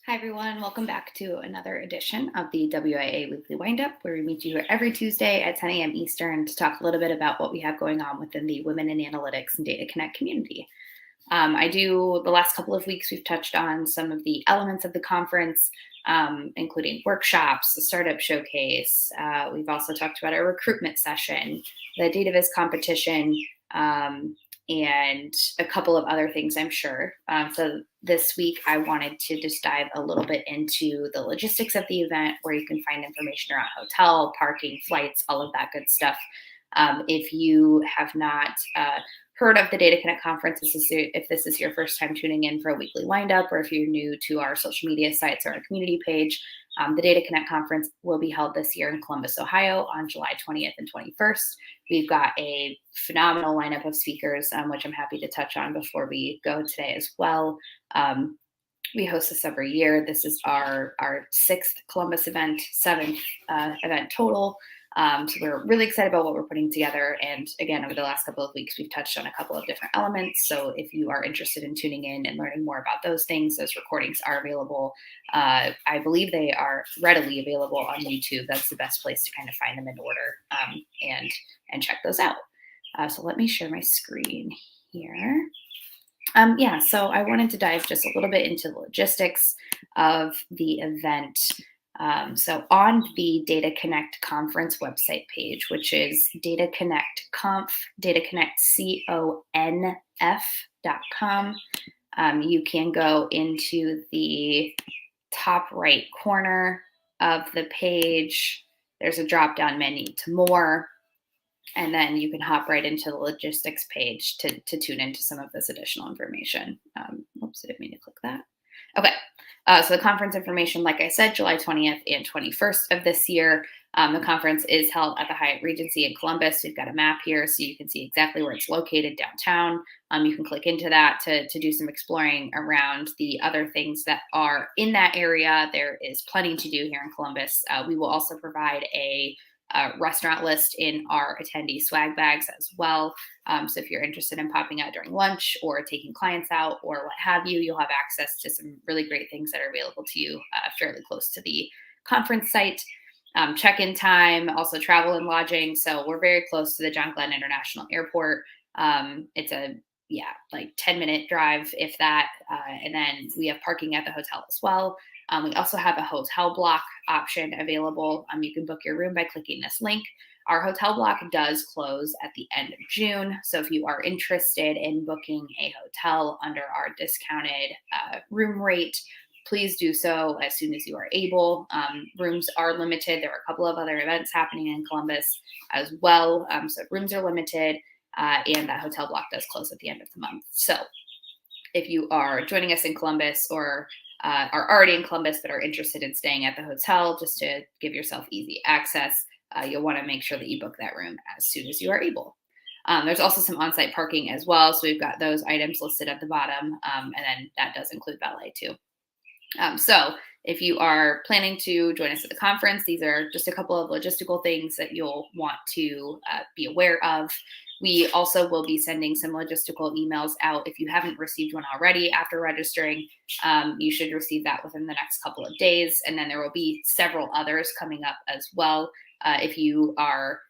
Hi, everyone. Welcome back to another edition of the WIA Weekly Wind Up, where we meet you here every Tuesday at 10 a.m. Eastern to talk a little bit about what we have going on within the Women in Analytics and Data Connect community. The last couple of weeks, we've touched on some of the elements of the conference, including workshops, the startup showcase. We've also talked about our recruitment session, the DataViz competition, and a couple of other things, I'm sure. So this week, I wanted to just dive a little bit into the logistics of the event, where you can find information around hotel, parking, flights, all of that good stuff. If you have not heard of the Data Connect conference, if this is your first time tuning in for a weekly wind up, or if you're new to our social media sites or our community page, the Data Connect conference will be held this year in Columbus, Ohio on July 20th and 21st. We've got a phenomenal lineup of speakers, which I'm happy to touch on before we go today as well. We host this every year. This is our sixth Columbus event, seventh event total. So we're really excited about what we're putting together. And again, over the last couple of weeks, we've touched on a couple of different elements. So if you are interested in tuning in and learning more about those things, those recordings are available. I believe they are readily available on YouTube. That's the best place to kind of find them in order and check those out. So let me share my screen here. So I wanted to dive just a little bit into the logistics of the event. So on the Data Connect conference website page, which is Data Connect Conf, dataconnectconf.com, you can go into the top right corner of the page. There's a drop-down menu to more, and then you can hop right into the logistics page to tune into some of this additional information. Oops, I didn't mean to click that. Okay, so the conference information, like I said, July 20th and 21st of this year. The conference is held at the Hyatt Regency in Columbus. We've got a map here so you can see exactly where it's located downtown. You can click into that to do some exploring around the other things that are in that area. There is plenty to do here in Columbus. We will also provide a restaurant list in our attendee swag bags as well. So if you're interested in popping out during lunch or taking clients out or what have you, you'll have access to some really great things that are available to you fairly close to the conference site. Check-in time, also travel and lodging. So we're very close to the John Glenn International Airport. It's a 10-minute drive, if that. And then we have parking at the hotel as well. We also have a hotel block option available. You can book your room by clicking this link. Our hotel block does close at the end of June. So if you are interested in booking a hotel under our discounted room rate, please do so as soon as you are able. Rooms are limited. There are a couple of other events happening in Columbus as well. So rooms are limited, and that hotel block does close at the end of the month. So if you are joining us in Columbus or are already in Columbus but are interested in staying at the hotel just to give yourself easy access, you'll want to make sure that you book that room as soon as you are able. There's also some on-site parking as well. So we've got those items listed at the bottom, and then that does include valet too. So if you are planning to join us at the conference, these are just a couple of logistical things that you'll want to be aware of. We also will be sending some logistical emails out. If you haven't received one already after registering, you should receive that within the next couple of days. And then there will be several others coming up as well. If you are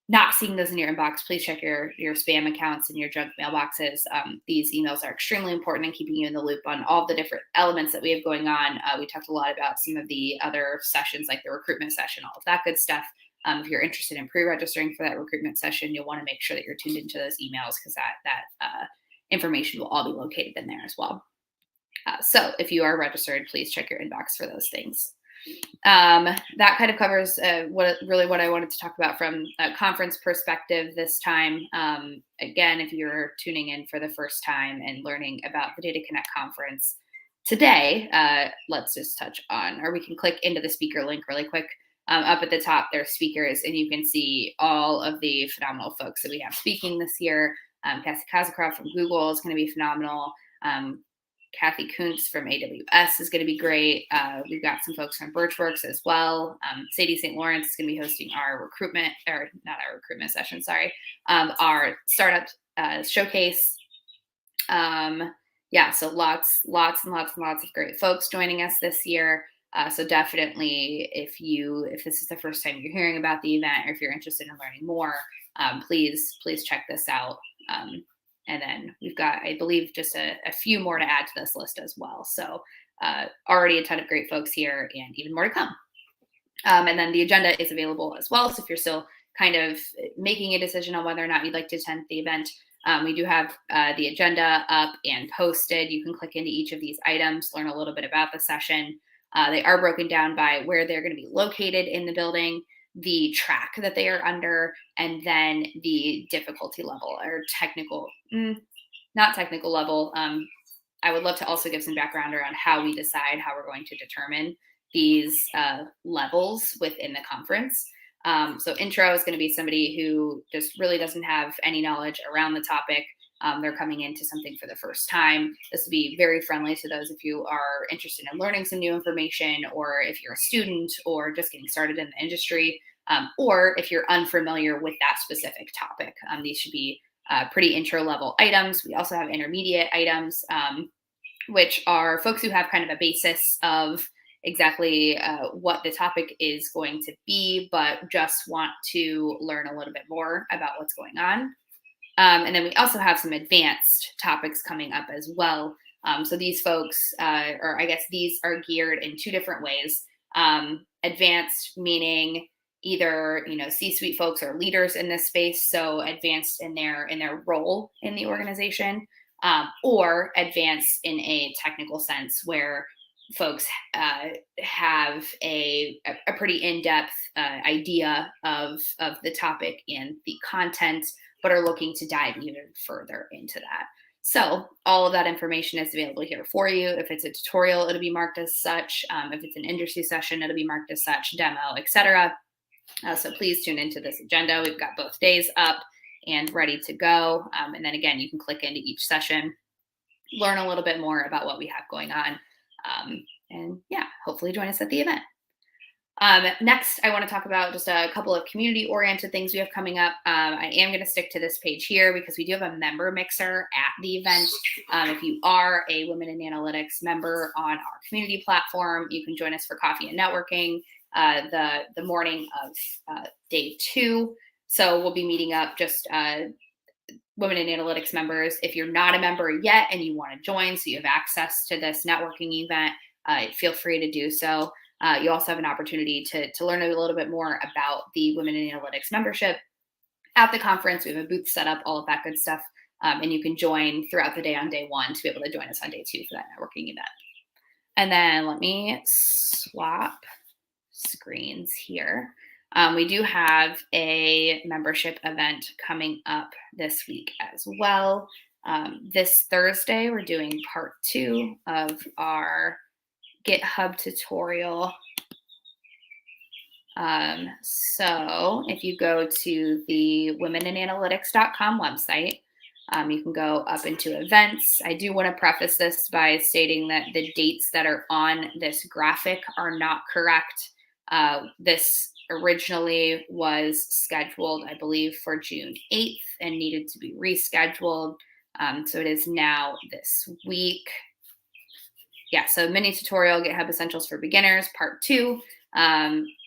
not seeing those in your inbox, please check your spam accounts and your junk mailboxes. These emails are extremely important in keeping you in the loop on all the different elements that we have going on. We talked a lot about some of the other sessions, like the recruitment session, all of that good stuff. If you're interested in pre-registering for that recruitment session, you'll want to make sure that you're tuned into those emails, because that information will all be located in there as well. So if you are registered, please check your inbox for those things. That kind of covers what I wanted to talk about from a conference perspective this time. Again, if you're tuning in for the first time and learning about the Data Connect conference today, let's just touch on, or we can click into the speaker link really quick. Up at the top, there's speakers, and you can see all of the phenomenal folks that we have speaking this year. Cassie Kazakroff from Google is going to be phenomenal. Kathy Kuntz from AWS is going to be great. We've got some folks from Birchworks as well. Sadie St. Lawrence is going to be hosting our our startup showcase. Yeah, so lots and lots of great folks joining us this year. So definitely, if this is the first time you're hearing about the event, or if you're interested in learning more, please check this out. Um, and then we've got, I believe, just a few more to add to this list as well. So already a ton of great folks here, and even more to come. And then the agenda is available as well. So if you're still kind of making a decision on whether or not you'd like to attend the event, we do have the agenda up and posted. You can click into each of these items, learn a little bit about the session. They are broken down by where they're going to be located in the building, the track that they are under, and then the difficulty level or technical, not technical level. I would love to also give some background around how we decide how we're going to determine these levels within the conference. So intro is going to be somebody who just really doesn't have any knowledge around the topic. They're coming into something for the first time. This will be very friendly to those if you are interested in learning some new information, or if you're a student or just getting started in the industry, or if you're unfamiliar with that specific topic. These should be pretty intro level items. We also have intermediate items, which are folks who have kind of a basis of exactly what the topic is going to be, but just want to learn a little bit more about what's going on. And then we also have some advanced topics coming up as well. So these folks, or I guess these are geared in two different ways. Advanced meaning either C-suite folks or leaders in this space, so advanced in their role in the organization, or advanced in a technical sense where folks have a pretty in-depth idea of the topic and the content, but are looking to dive even further into that. So all of that information is available here for you. If it's a tutorial, it'll be marked as such. If it's an industry session, it'll be marked as such, demo, etc. So please tune into this agenda. We've got both days up and ready to go. And then again, you can click into each session, learn a little bit more about what we have going on. And yeah, hopefully join us at the event. Next, I want to talk about just a couple of community-oriented things we have coming up. I am going to stick to this page here because we do have a member mixer at the event. If you are a Women in Analytics member on our community platform, you can join us for coffee and networking the morning of day 2. So we'll be meeting up just Women in Analytics members. If you're not a member yet and you want to join so you have access to this networking event, feel free to do so. You also have an opportunity to learn a little bit more about the Women in Analytics membership at the conference. We have a booth set up, all of that good stuff. And you can join throughout the day on day 1 to be able to join us on day 2 for that networking event. And then let me swap screens here. We do have a membership event coming up this week as well. This Thursday, we're doing part 2 of our GitHub tutorial. So if you go to the womeninanalytics.com website, you can go up into events. I do want to preface this by stating that the dates that are on this graphic are not correct. This originally was scheduled, I believe, for June 8th and needed to be rescheduled. So it is now this week. Yeah, so mini tutorial, GitHub Essentials for Beginners, part 2.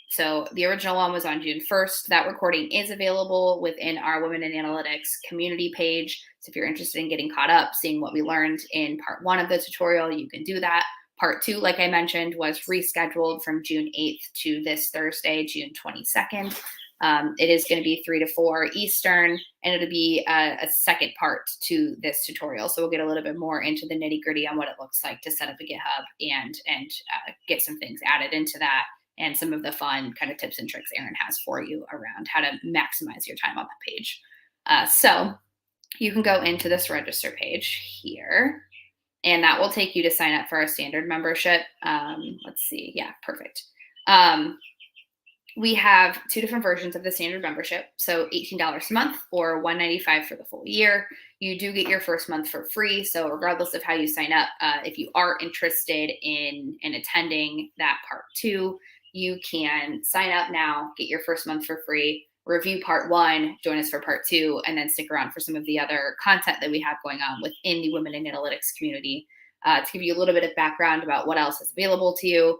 So the original one was on June 1st. That recording is available within our Women in Analytics community page. So if you're interested in getting caught up, seeing what we learned in part 1 of the tutorial, you can do that. Part 2, like I mentioned, was rescheduled from June 8th to this Thursday, June 22nd. It is going to be 3 to 4 Eastern, and it'll be a second part to this tutorial. So we'll get a little bit more into the nitty gritty on what it looks like to set up a GitHub and get some things added into that, and some of the fun kind of tips and tricks Erin has for you around how to maximize your time on that page. So you can go into this register page here, and that will take you to sign up for our standard membership. Let's see. Yeah, perfect. We have 2 different versions of the standard membership. So $18 a month or $195 for the full year. You do get your first month for free. So regardless of how you sign up, if you are interested in attending that part 2, you can sign up now, get your first month for free. review part 1, join us for part 2, and then stick around for some of the other content that we have going on within the Women in Analytics community. To give you a little bit of background about what else is available to you,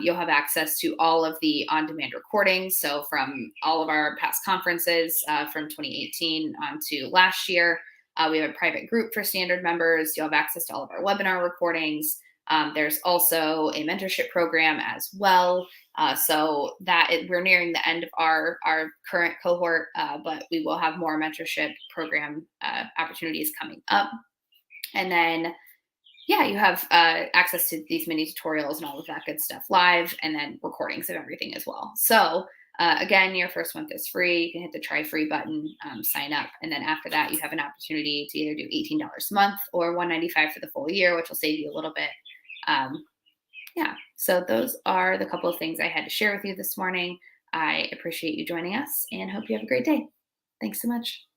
you'll have access to all of the on-demand recordings. So from all of our past conferences from 2018 on to last year, we have a private group for standard members. You'll have access to all of our webinar recordings. There's also a mentorship program as well. So we're nearing the end of our current cohort, but we will have more mentorship program opportunities coming up. And then, yeah, you have access to these mini tutorials and all of that good stuff live, and then recordings of everything as well. So again, your first month is free. You can hit the try free button, sign up. And then after that, you have an opportunity to either do $18 a month or $195 for the full year, which will save you a little bit. Yeah, so those are the couple of things I had to share with you this morning. I appreciate you joining us and hope you have a great day. Thanks so much.